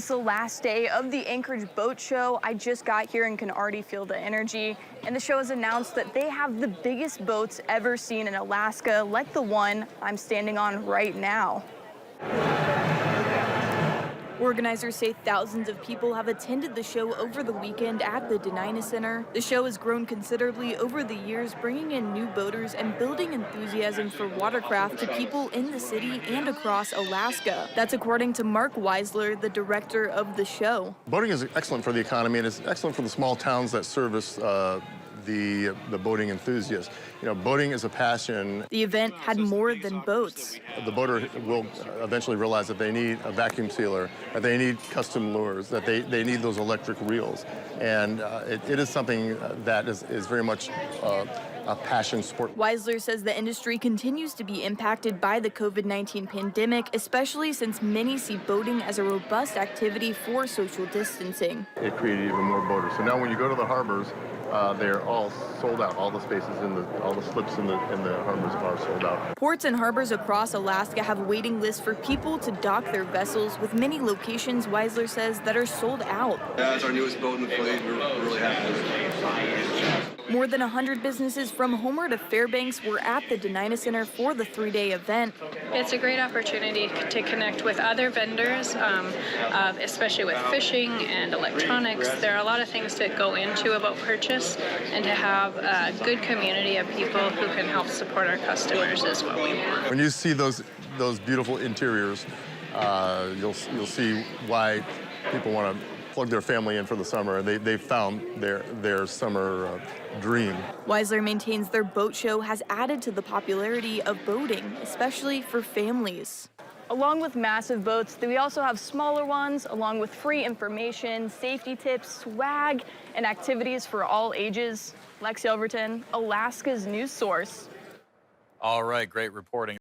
It's the last day of the Anchorage Boat Show. I just got here and can already feel the energy. And the show has announced that they have the biggest boats ever seen in Alaska, like the one I'm standing on right now. Organizers say thousands of people have attended the show over the weekend at the Denina Center. The show has grown considerably over the years, bringing in new boaters and building enthusiasm for watercraft to people in the city and across Alaska. That's according to Mark Weisler, the director of the show. Boating is excellent for the economy, and it's excellent for the small towns that service the boating enthusiasts. You know, boating is a passion. The event had more than boats. The boater will eventually realize that they need a vacuum sealer, that they need custom lures, that they need those electric reels. And it is something that is very much a passion sport. Weisler says the industry continues to be impacted by the COVID-19 pandemic, especially since many see boating as a robust activity for social distancing. It created even more boaters. So now when you go to the harbors, they're all sold out. All the spaces all the slips in the harbors are sold out. Ports and harbors across Alaska have waiting lists for people to dock their vessels, with many locations, Weisler says, that are sold out. Yeah, it's our newest boat in the fleet. We're really happy with it. More than 100 businesses from Homer to Fairbanks were at the Denina Center for the three-day event. It's a great opportunity to connect with other vendors, especially with fishing and electronics. There are a lot of things that go into a boat purchase, and to have a good community of people who can help support our customers is what we want. When you see those beautiful interiors, you'll see why people want to plug their family in for the summer. They found their summer dream. Weisler maintains their boat show has added to the popularity of boating, especially for families. Along with massive boats, we also have smaller ones, along with free information, safety tips, swag, and activities for all ages. Lexi Overton, Alaska's news source. All right, great reporting.